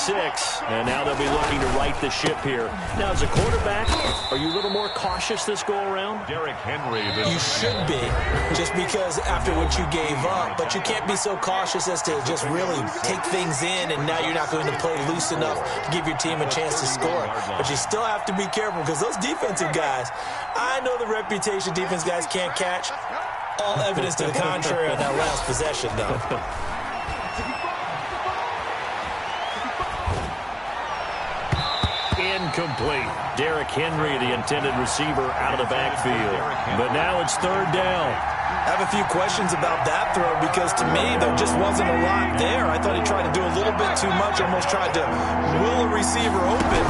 6, and now they'll be looking to right the ship here. Now, as a quarterback, are you a little more cautious this go-around? Derrick Henry. You should be, just because after what you gave up, but you can't be so cautious as to just really take things in, and now you're not going to play loose enough to give your team a chance to score. But you still have to be careful, because those defensive guys, I know the reputation defense guys can't catch. All evidence to the contrary on that last possession, though. Incomplete. Derrick Henry, the intended receiver, out of the backfield. But now it's 3rd down. I have a few questions about that throw, because to me, there just wasn't a lot there. I thought he tried to do a little bit too much, almost tried to will a receiver open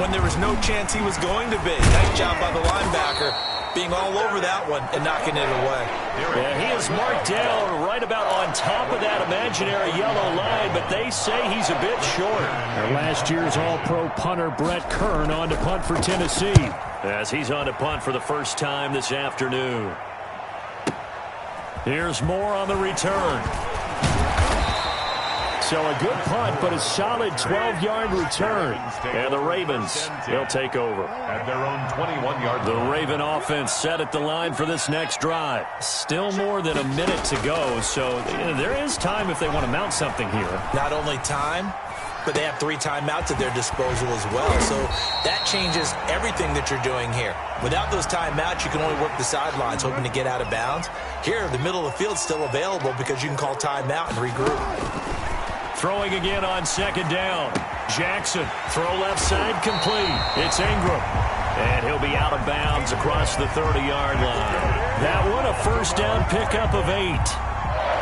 when there was no chance he was going to be. Nice job by the linebacker, being all over that one and knocking it away. Yeah, he is marked down right about on top of that imaginary yellow line, but they say he's a bit short. Last year's All-Pro punter Brett Kern on to punt for Tennessee. As he's on to punt for the first time this afternoon. Here's Moore on the return. So a good punt, but a solid 12-yard return. And the Ravens, they'll take over. At their own 21-yard The line. Raven offense set at the line for this next drive. Still more than a minute to go, so there is time if they want to mount something here. Not only time, but they have 3 timeouts at their disposal as well. So that changes everything that you're doing here. Without those timeouts, you can only work the sidelines, hoping to get out of bounds. Here, the middle of the field's still available because you can call timeout and regroup. Throwing again on 2nd down. Jackson, throw left side, complete. It's Ingram. And he'll be out of bounds across the 30-yard line. That one, a 1st down pickup of 8.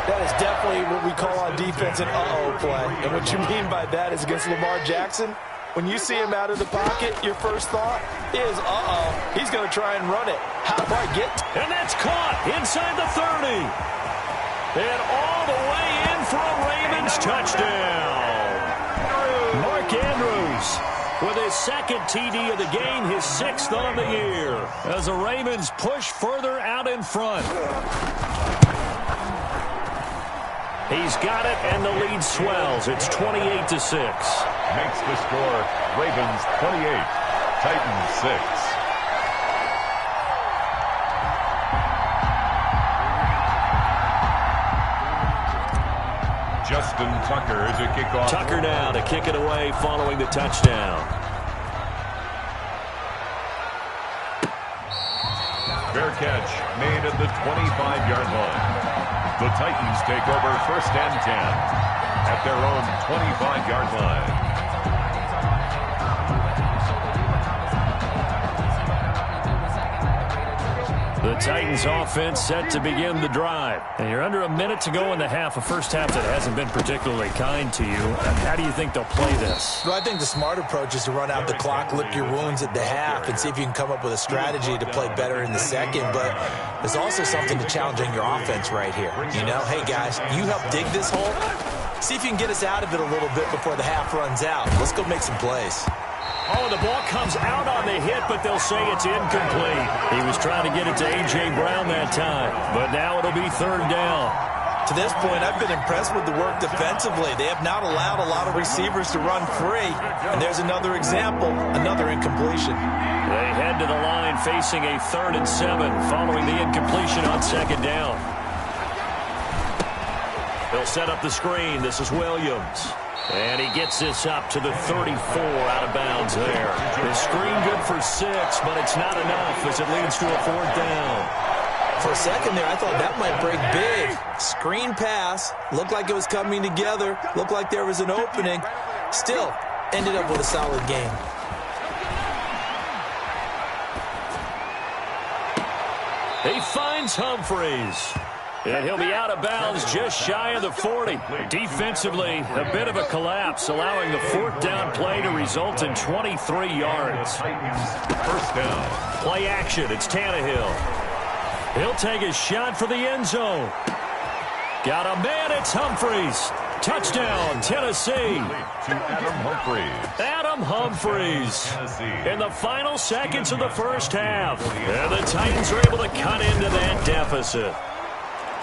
That is definitely what we call on defense an uh-oh play. And what you mean by that is against Lamar Jackson, when you see him out of the pocket, your first thought is, uh-oh, he's going to try and run it. How do I get? And that's caught inside the 30. And all the way in for a Ravens touchdown. Mark Andrews with his 2nd TD of the game, his 6th on the year, as the Ravens push further out in front. He's got it, and the lead swells. It's 28-6. Makes the score Ravens 28, Titans 6. Justin Tucker to kick off. Tucker now to kick it away following the touchdown. Fair catch made at the 25-yard line. The Titans take over 1st and 10 at their own 25-yard line. The Titans offense set to begin the drive. And you're under a minute to go in the half, a first half that hasn't been particularly kind to you. How do you think they'll play this? Well, I think the smart approach is to run out the clock, lick your wounds at the half, and see if you can come up with a strategy to play better in the second. But there's also something to challenging your offense right here. You know, hey, guys, you help dig this hole. See if you can get us out of it a little bit before the half runs out. Let's go make some plays. Oh, the ball comes out on the hit, but they'll say it's incomplete. He was trying to get it to A.J. Brown that time, but now it'll be 3rd down. To this point, I've been impressed with the work defensively. They have not allowed a lot of receivers to run free. And there's another example, another incompletion. They head to the line facing a 3rd and 7 following the incompletion on 2nd down. They'll set up the screen. This is Williams. And he gets this up to the 34 out of bounds there. The screen good for 6, but it's not enough as it leads to a 4th down. For a second there, I thought that might break big. Screen pass. Looked like it was coming together. Looked like there was an opening. Still, ended up with a solid game. He finds Humphreys. And he'll be out of bounds just shy of the 40. Defensively, a bit of a collapse, allowing the 4th down play to result in 23 yards. 1st down. Play action. It's Tannehill. He'll take a shot for the end zone. Got a man. It's Humphreys. Touchdown, Tennessee. To Adam Humphries. Adam Humphries in the final seconds of the first half. And the Titans are able to cut into that deficit.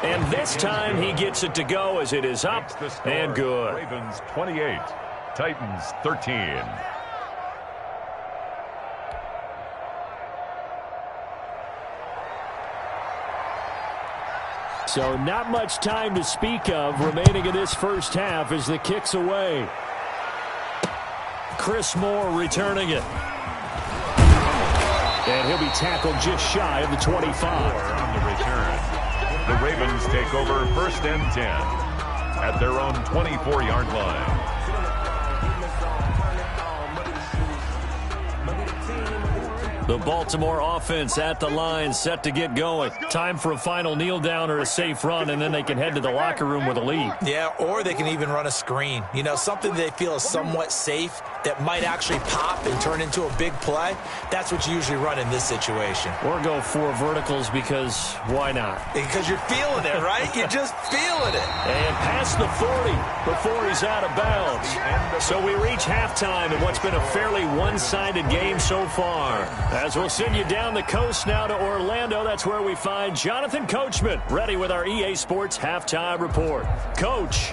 And this time he gets it to go as it is up and good. Ravens 28, Titans 13. So not much time to speak of remaining in this first half as the kick's away. Chris Moore returning it. And he'll be tackled just shy of the 25. On the return, the Ravens take over 1st and 10 at their own 24-yard line. The Baltimore offense at the line, set to get going. Time for a final kneel down or a safe run, and then they can head to the locker room with a lead. Yeah, or they can even run a screen. You know, something they feel is somewhat safe that might actually pop and turn into a big play. That's what you usually run in this situation. Or go 4 verticals because why not? Because you're feeling it, right? You're just feeling it. And past the 40 before he's out of bounds. So we reach halftime in what's been a fairly one-sided game so far. As we'll send you down the coast now to Orlando, that's where we find Jonathan Coachman, ready with our EA Sports Halftime Report. Coach.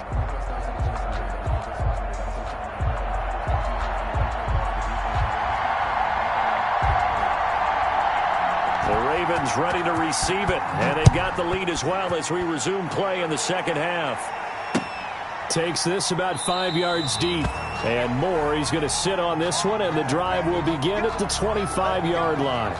The Ravens ready to receive it, and they've got the lead as well as we resume play in the second half. Takes this about 5 yards deep. And Moore, he's going to sit on this one, and the drive will begin at the 25-yard line.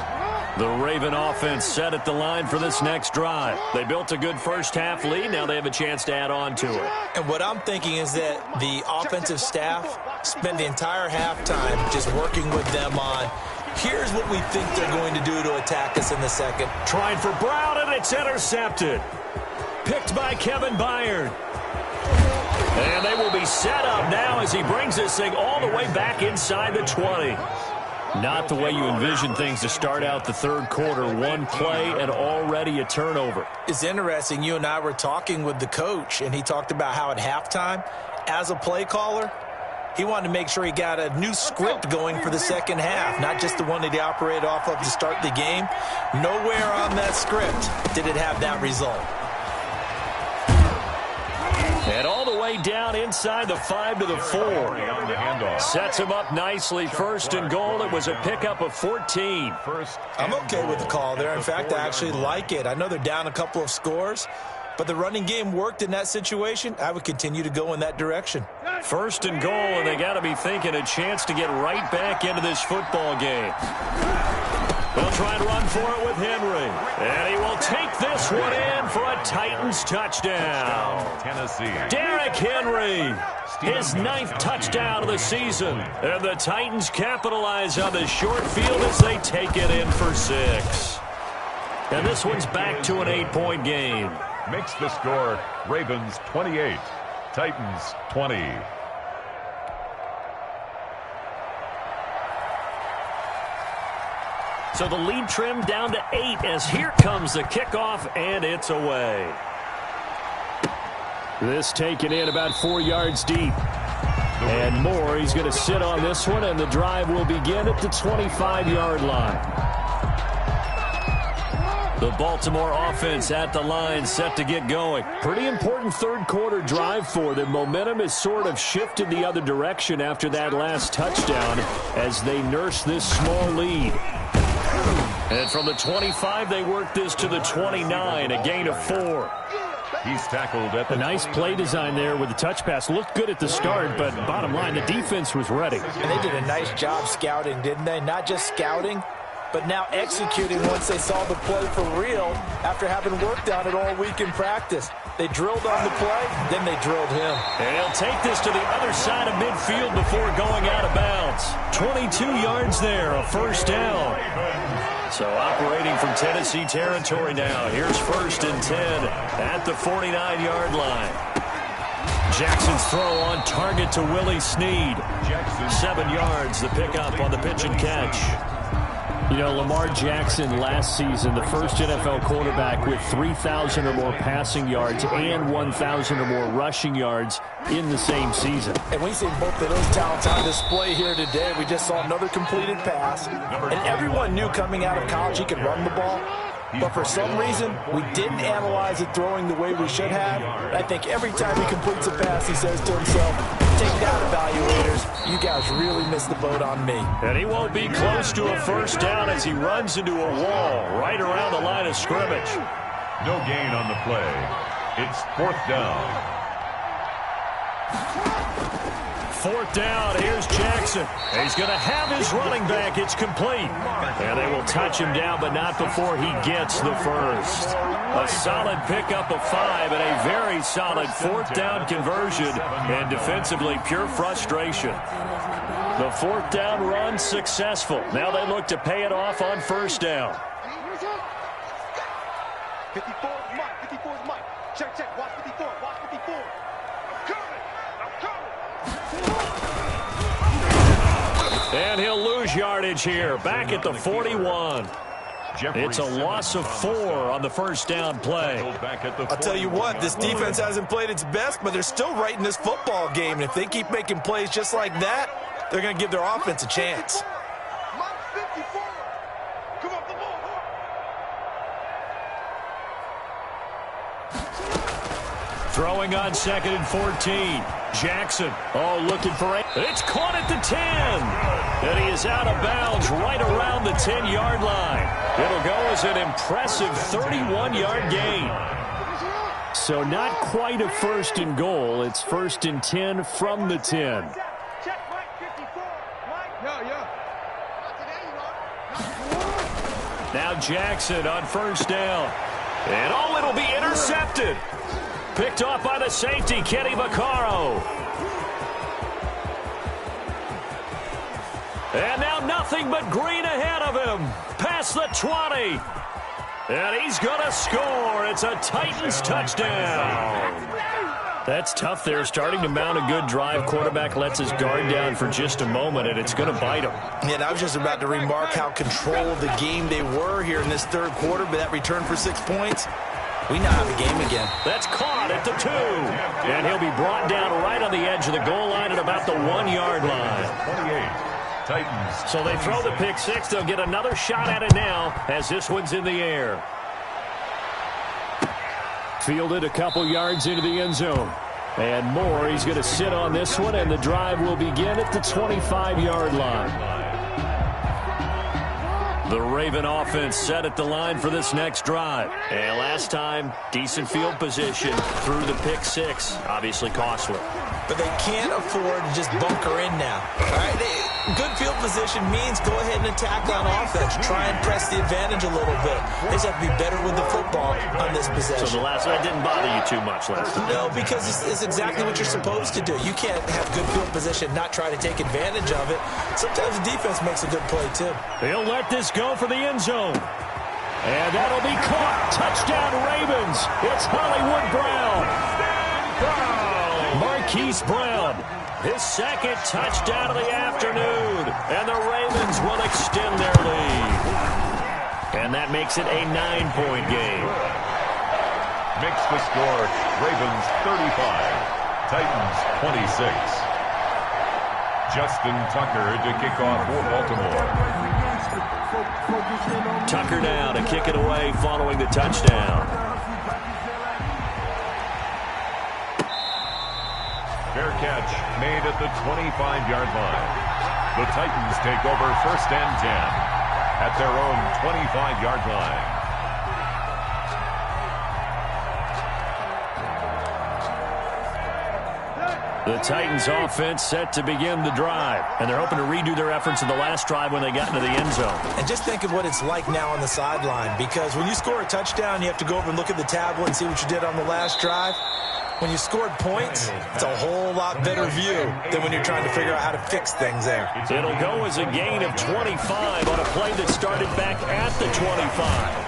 The Raven offense set at the line for this next drive. They built a good first half lead. Now they have a chance to add on to it. And what I'm thinking is that the offensive staff spent the entire halftime just working with them on, here's what we think they're going to do to attack us in the second. Trying for Brown, and it's intercepted. Picked by Kevin Byard. And they will be set up now as he brings this thing all the way back inside the 20. Not the way you envision things to start out the third quarter. One play and already a turnover. It's interesting. You and I were talking with the coach, and he talked about how at halftime, as a play caller, he wanted to make sure he got a new script going for the second half, not just the one that he operated off of to start the game. Nowhere on that script did it have that result. And all the way down inside the 5 to the 4. Sets him up nicely. 1st and goal. It was a pickup of 14. I'm okay with the call there. In fact, I actually like it. I know they're down a couple of scores, but the running game worked in that situation. I would continue to go in that direction. 1st and goal, and they got to be thinking a chance to get right back into this football game. They'll try and run for it with Henry. And he will take this one in for a Titans touchdown. Tennessee. Derrick Henry, his 9th touchdown of the season. And the Titans capitalize on the short field as they take it in for 6. And this one's back to an 8-point game. Makes the score Ravens 28, Titans 20. So the lead trimmed down to 8 as here comes the kickoff, and it's away. This taken in about 4 yards deep. And Moore, he's going to sit on this one, and the drive will begin at the 25-yard line. The Baltimore offense at the line, set to get going. Pretty important third quarter drive for them. Momentum has sort of shifted the other direction after that last touchdown as they nurse this small lead. And from the 25, they work this to the 29, a gain of 4. He's tackled at the A nice play design there with the touch pass. Looked good at the start, but bottom line, the defense was ready. And they did a nice job scouting, didn't they? Not just scouting, but now executing once they saw the play for real after having worked on it all week in practice. They drilled on the play, then they drilled him. And he'll take this to the other side of midfield before going out of bounds. 22 yards there, a first down. So operating from Tennessee territory now. Here's 1st and 10 at the 49-yard line. Jackson's throw on target to Willie Snead. 7 yards, the pickup on the pitch and catch. You know, Lamar Jackson last season, the first NFL quarterback with 3,000 or more passing yards and 1,000 or more rushing yards in the same season. And we see both of those talents on display here today. We just saw another completed pass. And everyone knew coming out of college he could run the ball. But for some reason, we didn't analyze it throwing the way we should have. I think every time he completes a pass, he says to himself, take that, evaluators. You guys really missed the boat on me. And he won't be close to a first down as he runs into a wall right around the line of scrimmage. No gain on the play. It's 4th down. 4th down, here's Jackson. He's going to have his running back. It's complete. And they will touch him down, but not before he gets the first. A solid pickup of 5 and a very solid 4th down conversion. And defensively, pure frustration. The 4th down run successful. Now they look to pay it off on first down. 54 is Mike. 54 is Mike. Check, check. Watch 54. Watch 54. I'm coming. And he'll lose yardage here. Back at the 41. It's a loss of 4 on the first down play. I'll tell you what, this defense hasn't played its best, but they're still right in this football game. And if they keep making plays just like that, they're going to give their offense a chance. Mike 54. Come up the ball. Throwing on 2nd and 14. Jackson, looking for it. It's caught at the 10. And he is out of bounds right around the 10-yard line. It'll go as an impressive 31-yard gain. So not quite a 1st and goal. It's 1st and 10 from the 10. Check Mike 54. Mike. Yeah. Now Jackson on first down. And it'll be intercepted. Picked off by the safety, Kenny Vaccaro. And now nothing but green ahead of him. Past the 20. And he's going to score. It's a Titans touchdown. That's tough there. Starting to mount a good drive. Quarterback lets his guard down for just a moment, and it's going to bite him. Yeah, and I was just about to remark how controlled the game they were here in this 3rd quarter, but that return for 6 points, we now have a game again. That's caught at the 2. And he'll be brought down right on the edge of the goal line at about the 1-yard line. 28. Titans. So they throw the pick 6. They'll get another shot at it now as this one's in the air. Fielded a couple yards into the end zone. And more, he's going to sit on this one, and the drive will begin at the 25-yard line. The Raven offense set at the line for this next drive. And last time, decent field position through the pick 6. Obviously costly. But they can't afford to just bunker in now. All right? Good field position means go ahead and attack on offense. Try and press the advantage a little bit. They just have to be better with the football on this possession. So the last one didn't bother you too much last time? No, because it's exactly what you're supposed to do. You can't have good field position, not try to take advantage of it. Sometimes the defense makes a good play, too. They'll let this go for the end zone. And that'll be caught. Touchdown, Ravens. It's Hollywood Brown. Marquise Brown. His 2nd touchdown of the afternoon. And the Ravens will extend their lead. And that makes it a 9-point game. Makes the score Ravens 35, Titans 26. Justin Tucker to kick off for Baltimore. Tucker now to kick it away following the touchdown. Fair catch made at the 25-yard line. The Titans take over 1st and 10 at their own 25-yard line. The Titans offense set to begin the drive. And they're hoping to redo their efforts in the last drive when they got into the end zone. And just think of what it's like now on the sideline. Because when you score a touchdown, you have to go over and look at the tablet and see what you did on the last drive. When you scored points, it's a whole lot better view than when you're trying to figure out how to fix things there. It'll go as a gain of 25 on a play that started back at the 25.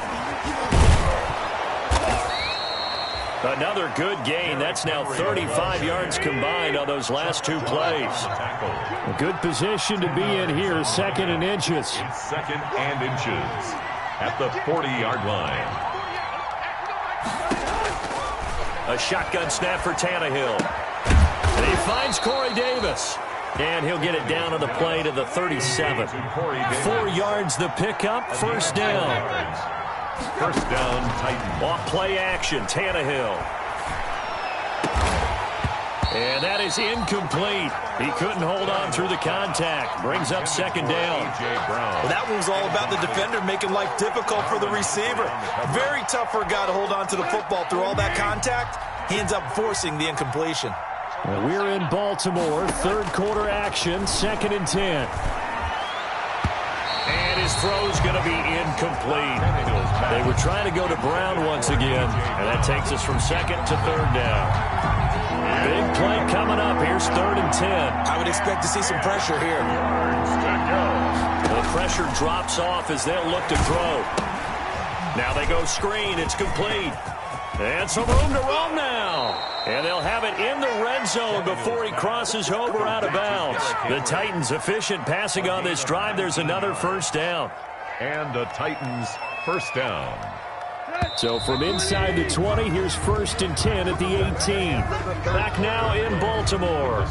Another good gain. That's now 35 yards combined on those last 2 plays. A good position to be in here, 2nd and inches. 2nd and inches at the 40-yard line. A shotgun snap for Tannehill. And he finds Corey Davis. And he'll get it down on the play to the 37. 4 yards the pickup, first down. First down, Titans. Off play action, Tannehill. And that is incomplete. He couldn't hold on through the contact. Brings up second down. Well, that one was all about the defender making life difficult for the receiver. Very tough for a guy to hold on to the football through all that contact. He ends up forcing the incompletion. Well, we're in Baltimore. Third quarter action. 2nd and 10. And his throw's going to be incomplete. They were trying to go to Brown once again. And that takes us from 2nd to 3rd down. Big play coming up. Here's 3rd and 10. I would expect to see some pressure here. The pressure drops off as they'll look to throw. Now they go screen. It's complete. And some room to roam now. And they'll have it in the red zone before he crosses over out of bounds. The Titans efficient passing on this drive. There's another first down. And the Titans first down. So from inside the 20, here's 1st and 10 at the 18. Back now in Baltimore.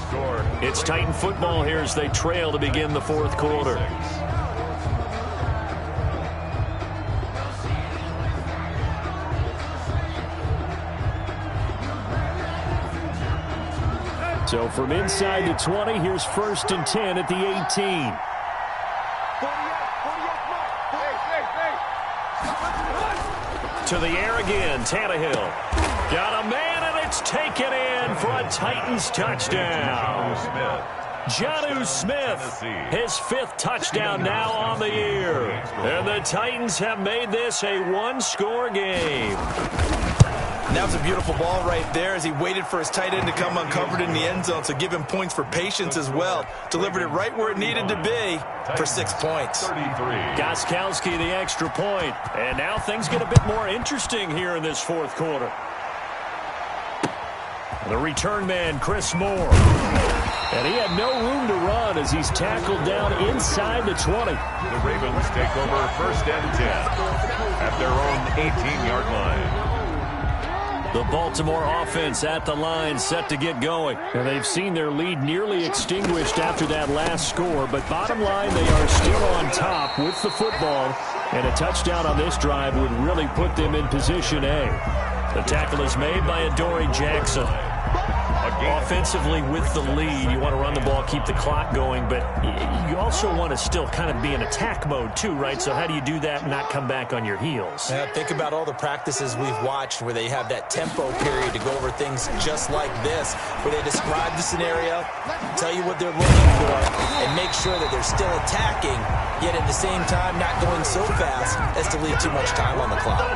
It's Titan football here as they trail to begin the 4th quarter. So from inside the 20, here's 1st and 10 at the 18. To the air again, Tannehill. Got a man, and it's taken in for a Titans touchdown. Jonnu Smith, his 5th touchdown now on the year. And the Titans have made this a one-score game. And that was a beautiful ball right there as he waited for his tight end to come uncovered in the end zone, so give him points for patience as well. Delivered it right where it needed to be for 6 points. Gostkowski the extra point. And now things get a bit more interesting here in this 4th quarter. The return man, Chris Moore. And he had no room to run as he's tackled down inside the 20. The Ravens take over 1st and 10 at their own 18-yard line. The Baltimore offense at the line, set to get going. And they've seen their lead nearly extinguished after that last score. But bottom line, they are still on top with the football. And a touchdown on this drive would really put them in position A. The tackle is made by Adoree Jackson. Offensively with the lead, you want to run the ball, keep the clock going, but you also want to still kind of be in attack mode too, right? So how do you do that and not come back on your heels? Yeah, think about all the practices we've watched where they have that tempo period to go over things just like this, where they describe the scenario, tell you what they're looking for, and make sure that they're still attacking, yet at the same time not going so fast as to leave too much time on the clock.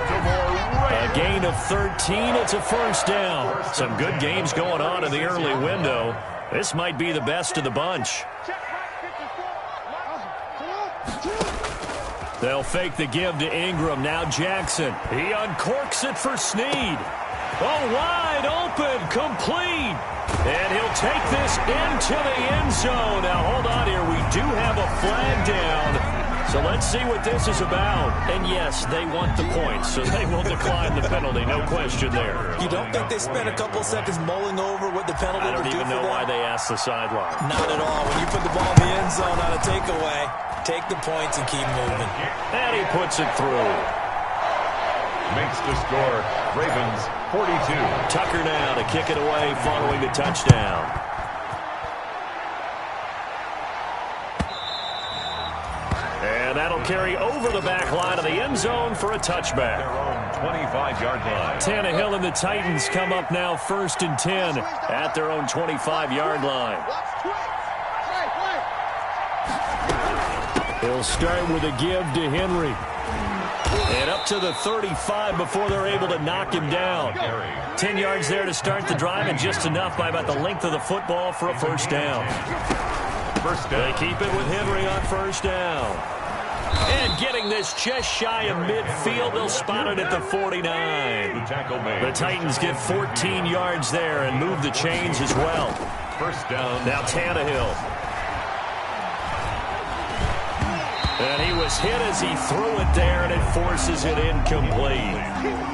A gain of 13, it's a first down. Some good games going on in the early window. This might be the best of the bunch. They'll fake the give to Ingram. Now Jackson. He uncorks it for Snead. Oh, wide open, complete. And he'll take this into the end zone. Now, hold on here. We do have a flag down. So let's see what this is about. And yes, they want the points, so they will decline the penalty. No question there. You don't think they spent a couple seconds mulling over what the penalty would do for them? I don't even know why they asked the sideline. Not at all. When you put the ball in the end zone on a takeaway, take the points and keep moving. And he puts it through. Makes the score, Ravens 42. Tucker now to kick it away following the touchdown. And that'll carry over the back line of the end zone for a touchback. Their own 25-yard line. Tannehill and the Titans come up now 1st and 10 at their own 25-yard line. He'll start with a give to Henry. And up to the 35 before they're able to knock him down. 10 yards there to start the drive, and just enough by about the length of the football for a first down. They keep it with Henry on first down. And getting this just shy of midfield, they'll spot it at the 49. The Titans get 14 yards there and move the chains as well. First down. Now Tannehill. And he was hit as he threw it there, and it forces it incomplete.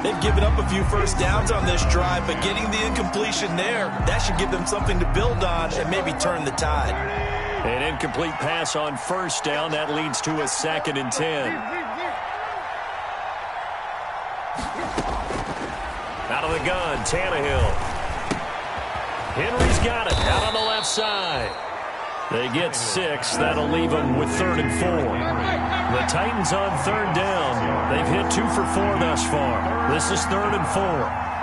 They've given up a few first downs on this drive, but getting the incompletion there, that should give them something to build on and maybe turn the tide. An incomplete pass on first down. That leads to a 2nd and 10. Out of the gun, Tannehill. Henry's got it out on the left side. They get 6. That'll leave them with 3rd and 4. The Titans on 3rd down. They've hit 2 for 4 thus far. This is 3rd and 4.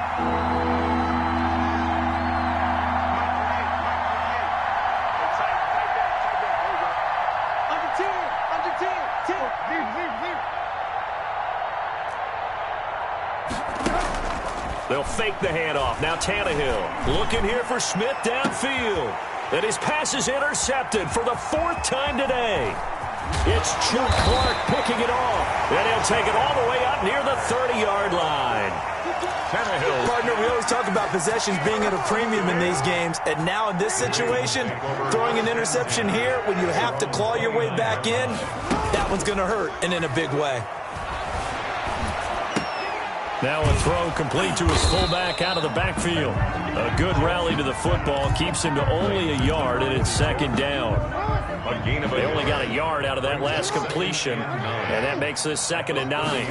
They'll fake the handoff. Now Tannehill looking here for Smith downfield. And his pass is intercepted for the 4th time today. It's Chuck Clark picking it off. And he'll take it all the way up near the 30-yard line. Tannehill. Partner, we always talk about possessions being at a premium in these games. And now in this situation, throwing an interception here when you have to claw your way back in, that one's going to hurt, and in a big way. Now a throw complete to his fullback out of the backfield. A good rally to the football keeps him to only a yard, and it's 2nd down. They only got a yard out of that last completion, and that makes this 2nd and 9.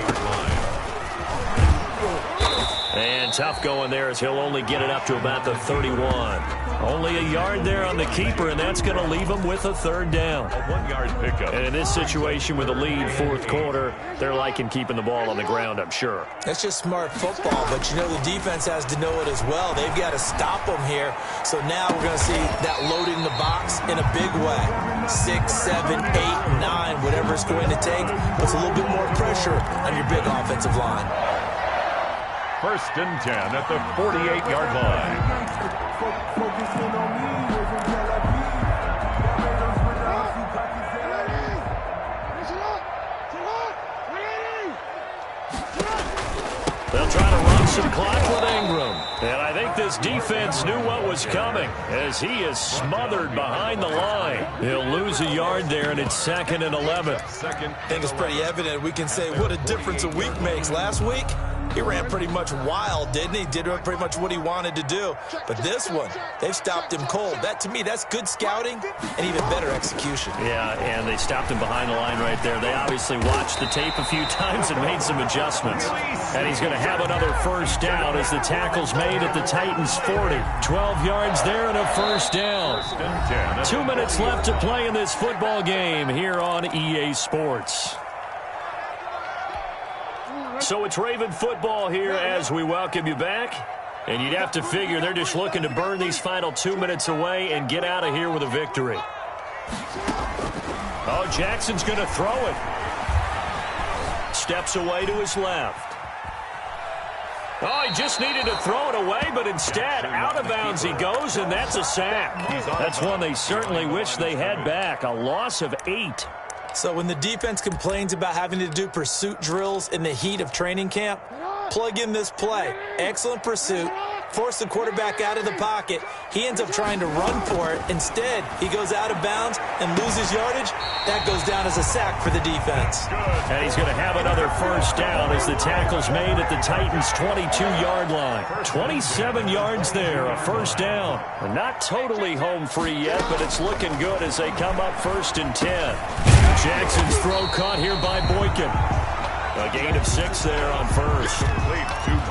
And tough going there as he'll only get it up to about the 31. Only a yard there on the keeper, and that's going to leave him with a 3rd down. A 1-yard pickup. And in this situation with a lead 4th quarter, they're liking keeping the ball on the ground, I'm sure. That's just smart football, but you know the defense has to know it as well. They've got to stop them here. So now we're going to see that loading the box in a big way. 6, 7, 8, 9, whatever it's going to take. Puts a little bit more pressure on your big offensive line. 1st and 10 at the 48-yard line. They'll try to run some clock with Ingram. And I think this defense knew what was coming as he is smothered behind the line. He'll lose a yard there, and it's 2nd and 11. I think it's pretty evident. We can say what a difference a week makes. Last week, he ran pretty much wild, didn't he? Did pretty much what he wanted to do. But this one, they've stopped him cold. That, to me, that's good scouting and even better execution. Yeah, and they stopped him behind the line right there. They obviously watched the tape a few times and made some adjustments. And he's going to have another 1st down as the tackle's made at the Titans' 40. 12 yards there and a 1st down. 2 minutes left to play in this football game here on EA Sports. So it's Raven football here as we welcome you back. And you'd have to figure they're just looking to burn these final 2 minutes away and get out of here with a victory. Oh, Jackson's going to throw it. Steps away to his left. Oh, he just needed to throw it away, but instead, out of bounds he goes, and that's a sack. That's one they certainly wish they had back. A loss of 8. So when the defense complains about having to do pursuit drills in the heat of training camp, plug in this play. Excellent pursuit. Force the quarterback out of the pocket. He ends up trying to run for it. Instead, he goes out of bounds and loses yardage. That goes down as a sack for the defense. And he's going to have another 1st down as the tackle's made at the Titans' 22-yard line. 27 yards there, a 1st down. We're not totally home free yet, but it's looking good as they come up 1st and 10. Jackson's throw caught here by Boykin. A gain of 6 there on 1st.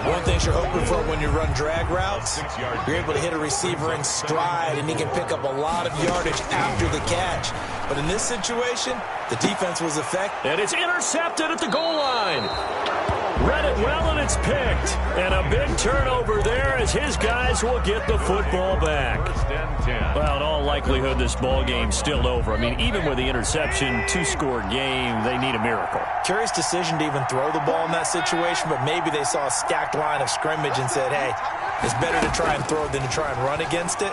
One thing you're hoping for when you run drag routes, you're able to hit a receiver in stride, and he can pick up a lot of yardage after the catch. But in this situation, the defense was effective. And it's intercepted at the goal line. Read it well, and it's picked. And a big turnover there as his guys will get the football back. Well, in all likelihood, this ball game's still over. I mean, even with the interception, 2-score game, they need a miracle. Curious decision to even throw the ball in that situation, but maybe they saw a stacked line of scrimmage and said, hey, it's better to try and throw than to try and run against it.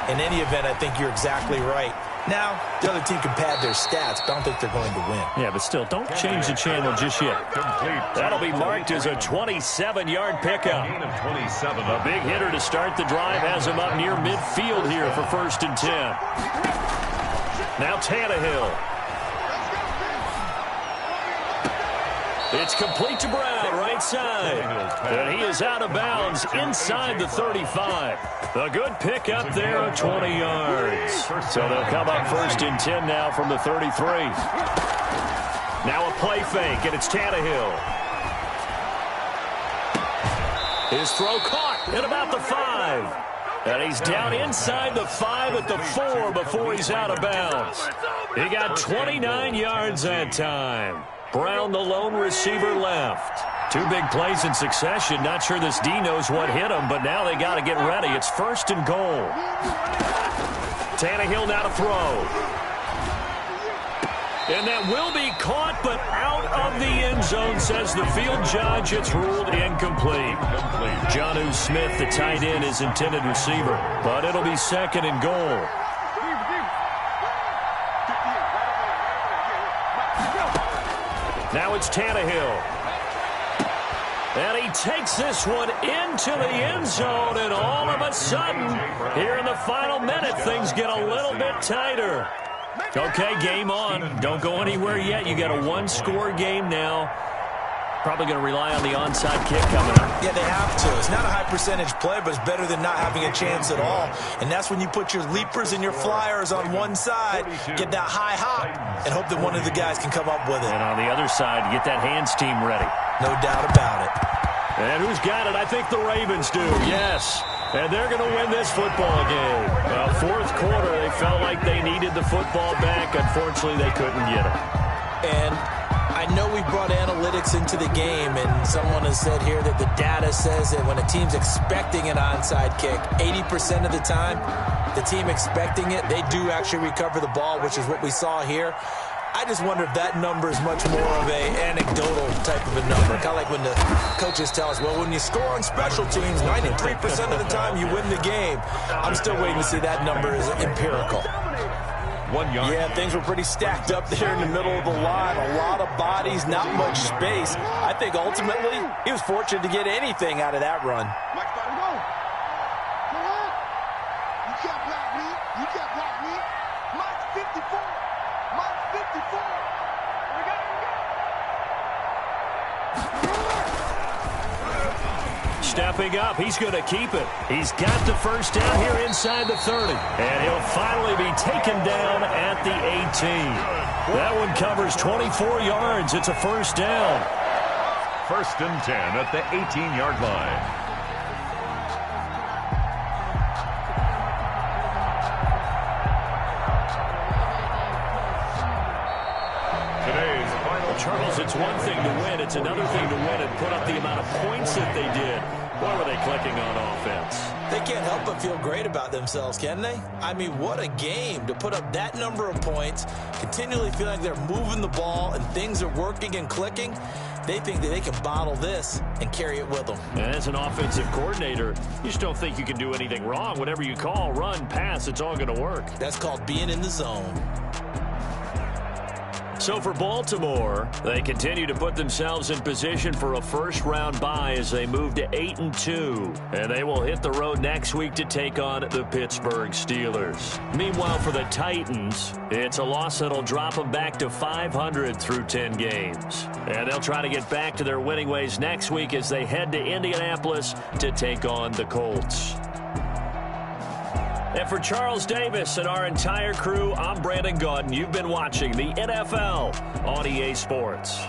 In any event, I think you're exactly right. Now, the other team can pad their stats, but I don't think they're going to win. Yeah, but still, don't change the channel just yet. That'll be marked as a 27-yard pickup. A big hitter to start the drive has him up near midfield here for 1st and 10. Now Tannehill. It's complete to Brown, right side. And he is out of bounds inside the 35. A good pick up there of 20 yards. So they'll come up 1st and 10 now from the 33. Now a play fake, and it's Tannehill. His throw caught at about the 5. And he's down inside the 5 at the 4 before he's out of bounds. He got 29 yards that time. Brown, the lone receiver, left. 2 big plays in succession. Not sure this D knows what hit him, but now they got to get ready. It's 1st and goal. Tannehill now to throw. And that will be caught, but out of the end zone, says the field judge. It's ruled incomplete. Jonnu Smith, the tight end, is intended receiver, but it'll be 2nd and goal. Now it's Tannehill. And he takes this one into the end zone, and all of a sudden, here in the final minute, things get a little bit tighter. Okay, game on. Don't go anywhere yet. You got a 1-score game now. Probably going to rely on the onside kick coming up. Yeah, they have to. It's not a high-percentage play, but it's better than not having a chance at all. And that's when you put your leapers and your flyers on one side, get that high hop, and hope that one of the guys can come up with it. And on the other side, get that hands team ready. No doubt about it. And who's got it? I think the Ravens do. Yes. And they're going to win this football game. Well, 4th quarter, they felt like they needed the football back. Unfortunately, they couldn't get it. And I know we brought analytics into the game, and someone has said here that the data says that when a team's expecting an onside kick, 80% of the time, the team expecting it, they do actually recover the ball, which is what we saw here. I just wonder if that number is much more of an anecdotal type of a number. Kind of like when the coaches tell us, well, when you score on special teams, 93% of the time you win the game. I'm still waiting to see that number is empirical. 1 yard. Yeah, things were pretty stacked up there in the middle of the line. A lot of bodies, not much space. I think ultimately he was fortunate to get anything out of that run. Mike's about to go. Go on. You can't block me. You can't block me. Mike's 54. Mike's 54. We got it. Stepping up, he's going to keep it. He's got the first down here inside the 30. And he'll finally be taken down at the 18. That one covers 24 yards. It's a 1st down. 1st and 10 at the 18-yard line. Charles, it's one thing to win. It's another thing to win and put up the amount of points that they did. Why were they clicking on offense? They can't help but feel great about themselves, can they? I mean, what a game to put up that number of points, continually feel like they're moving the ball and things are working and clicking. They think that they can bottle this and carry it with them. And as an offensive coordinator, you just don't think you can do anything wrong. Whatever you call, run, pass, it's all going to work. That's called being in the zone. So for Baltimore, they continue to put themselves in position for a first-round bye as they move to 8-2. And they will hit the road next week to take on the Pittsburgh Steelers. Meanwhile, for the Titans, it's a loss that'll drop them back to 500 through 10 games. And they'll try to get back to their winning ways next week as they head to Indianapolis to take on the Colts. And for Charles Davis and our entire crew, I'm Brandon Gaudin. You've been watching the NFL on EA Sports.